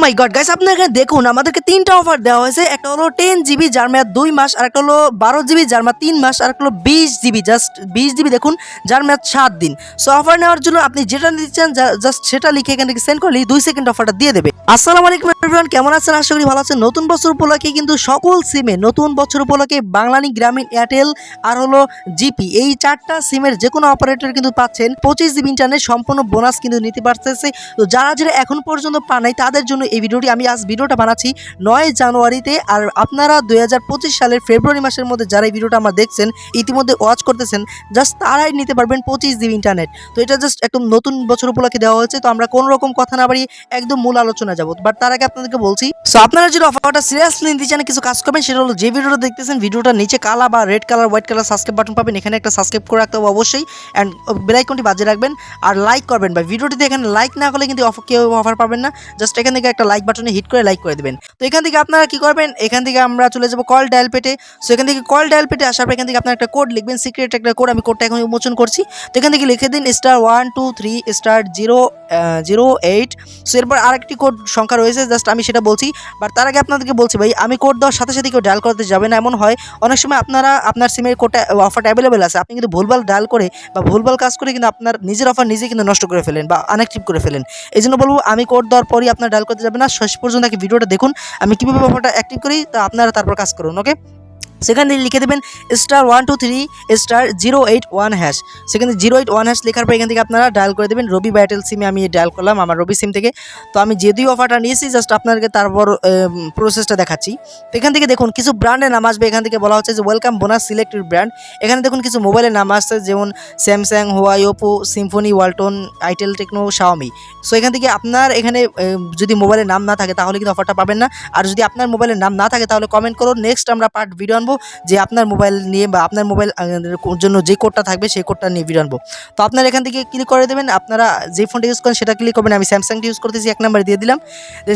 মাই god guys, আপনারা এখানে দেখুন আমাদেরকে তিনটা অফার দেওয়া হয়েছে। একটা হলো 10 GB যার মেয়াদ 2 মাস, আর একটা হলো 12 GB যার মেয়াদ 3 মাস, আর একটা হলো 20 GB জাস্ট 20 GB দেখুন যার মেয়াদ 7 দিন। সো অফার নেওয়ার জন্য আপনি যেটা নিতে চান জাস্ট সেটা লিখে এখান থেকে সেন্ড করলেই 2 সেকেন্ড অফারটা দিয়ে দেবে। আসসালামু আলাইকুম এভরিওয়ান, কেমন আছেন? আশা করি ভালো আছেন। নতুন বছর উপলক্ষে কিন্তু সকল সিমে নতুন বছর উপলক্ষে বাংলানি, গ্রামীণ, এয়ারটেল আর হলো জিপি এই চারটা সিমের যে কোনো অপারেটর কিন্তু পাচ্ছেন 25 GB ইন্টারনেট সম্পূর্ণ বোনাস কিন্তু নিতে পারতেছে। তো যারা যারা এখন পর্যন্ত পান নাই তাদের জন্য এই ভিডিওটি আমি আজ ভিডিওটা বানাচ্ছি 9 জানুয়ারিতে। আর আপনারা 2025 সালের ফেব্রুয়ারি মাসের মধ্যে যারা এই ভিডিওটা আমার দেখছেন, ইতিমধ্যে ওয়াচ করতেছেন, জাস্ট তারাই নিতে পারবেন 25 GB ইন্টারনেট। তো এটা জাস্ট একদম নতুন বছর উপলক্ষে দেওয়া হয়েছে। তো আমরা কোনো রকম কথা না বাড়িয়ে একদম মূল আলোচনা যাব। বাট তার আগে আপনাদেরকে বলছি, সো আপনারা যদি অফারটা সিরিয়াসলি নিতে চান কিছু কাজ করবেন। সেটা হলো যে ভিডিওটা দেখতেছেন ভিডিওটা নিচে কালা বা red colour, white colour subscribe button পাবেন। এখানে একটা সাবস্ক্রাইব করে রাখতে হবে অবশ্যই, অ্যান্ড বেল আইকনটি বাজিয়ে রাখবেন আর লাইক করবেন। ভাই ভিডিওটিতে এখানে লাইক না করলে কিন্তু কেউ অফার পাবেন না। জাস্ট এখান থেকে একটা লাইক বাটনে হিট করে লাইক করে দেবেন। তো এখান থেকে আপনারা কি করবেন, এখান থেকে আমরা চলে যাবো কল ডায়াল পেটে। সো এখান থেকে কল ডায়াল পেটে আসার পর এখান থেকে আপনার একটা কোড লিখবেন, সিক্রেট একটা কোড। আমি কোডটা এখন উন্মোচন করছি। তো এখান থেকে লিখে দিন *123*008। সো এরপর আরেকটি কোড সংখ্যা রয়েছে, জাস্ট আমি সেটা বলছি। বাট তার আগে আপনাদেরকে বলছি ভাই, আমি কোড দেওয়ার সাথে সাথে কেউ ডায়াল করতে যাবে না। এমন হয় অনেক সময় আপনার সিমের কোডটা অফারটা অ্যাভেলেবেল আছে, আপনি কিন্তু ভুলভাল ডায়াল করে বা ভুলভাল কাজ করে কিন্তু আপনার নিজের অফার নিজে কিন্তু নষ্ট করে ফেলেন বা আনঅ্যাক্টিভ করে ফেলেন। এই জন্য বলবো, আমি কোড দেওয়ার পরই আপনার ডায়াল করতে যাবে না। শেষ পর্যন্ত ভিডিওটা দেখুন আমি কীভাবে অফারটা অ্যাক্টিভ করি, তা আপনারা তারপর কাজ করুন। ওকে, সেখানে লিখে দেবেন *123*081#। সেখানে 081# লেখার পর এখান থেকে আপনারা ডায়াল করে দেবেন রবি বা এয়ারটেল সিমে। আমি ডায়াল করলাম আমার রবি সিম থেকে। তো আমি যেহেতু অফারটা নিয়েছি, জাস্ট আপনাদেরকে তারপর প্রসেসটা দেখাচ্ছি। তো এখান থেকে দেখুন কিছু ব্র্যান্ডের নাম আসবে। এখান থেকে বলা হচ্ছে যে ওয়েলকাম বোনাস সিলেক্টেড ব্র্যান্ড। এখানে দেখুন কিছু মোবাইলের নাম আসছে, যেমন Samsung, Huawei, Oppo, Symphony, Walton, itel, Tecno, Xiaomi. So এখান থেকে আপনার এখানে যদি মোবাইলের নাম না থাকে তাহলে কিন্তু অফারটা পাবেন না। আর যদি আপনার মোবাইলের নাম না থাকে তাহলে কমেন্ট করুন, নেক্সট আমরা পার্ট ভিডিও আনবো যে আপনার মোবাইল নিয়ে বা আপনার মোবাইল জন্য যে কোডটা থাকবে সেই কোডটা নিয়ে ভিডিও আনবো। তো আপনারা এখান থেকে ক্লিক করে দেবেন, আপনারা যে ফোনটা ইউজ করেন সেটা ক্লিক করবেন। আমি স্যামসাংটা ইউজ করতেছি, 1 নাম্বার দিয়ে দিলাম।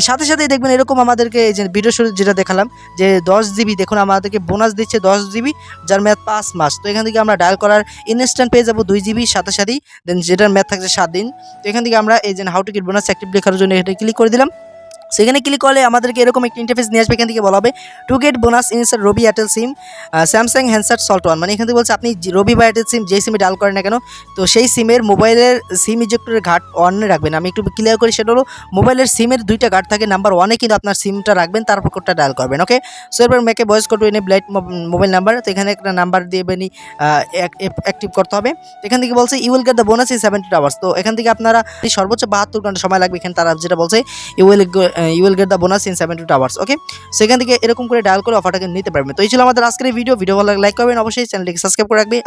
সাথে সাথেই দেখবেন এরকম আমাদেরকে এই যে ভিডিও শুরু যেটা দেখালাম যে 10 GB দেখুন আমাদেরকে বোনাস দিচ্ছে 10 GB যার মেয়াদ 5 মাস। তো এখান থেকে আমরা ডায়াল করার ইনস্ট্যান্ট পেয়ে যাবো 2 GB সাথে সাথেই, দেন যেটার মেয়াদ থাকছে 7 দিন। তো এখান থেকে আমরা এই যে how to get bonus active লেখার জন্য এটা ক্লিক করে দিলাম। সেখানে ক্লিক করলে আমাদেরকে এরকম একটা ইন্টারফেস নিয়ে আসবে। এখান থেকে বলা হবে to get bonus insert Robi Airtel SIM Samsung handset slot one. মানে এখান থেকে বলছে আপনি রবি বা এয়ারটেল সিম যেই সিমে ডাল করেন না কেন, তো সেই সিমের মোবাইলের সিম ইজেক্টরের ঘাট অনে রাখবেন। আমি একটু ক্লিয়ার করি, সেটা হলো মোবাইলের সিমের 2টা ঘাট থাকে, নাম্বার 1-এ কিন্তু আপনার সিমটা রাখবেন, তারপর কোডটা ডায়াল করবেন। ওকে, সো এরপর মেকে ভয়েস কোড এনে ব্লাইট মোবাইল নাম্বার। তো এখানে একটা নাম্বার দিবেনই অ্যাক্টিভ করতে হবে। এখান থেকে বলছে you will get the bonus in 72 hours. তো এখান থেকে আপনারা সর্বোচ্চ 72 ঘন্টা সময় লাগবে। এখানে তারা যেটা বলছে you will get the bonus in 72 hours. Okay, সেখান থেকে এরকম করে ডায়াল করে অফারটাকে নিতে পারবেন। তো এই ছিল আমাদের আজকের ভিডিও ভালো লাগলে লাইক করবেন, অবশ্যই চ্যানেলটিকে সাবস্ক্রাইব করে রাখবেন।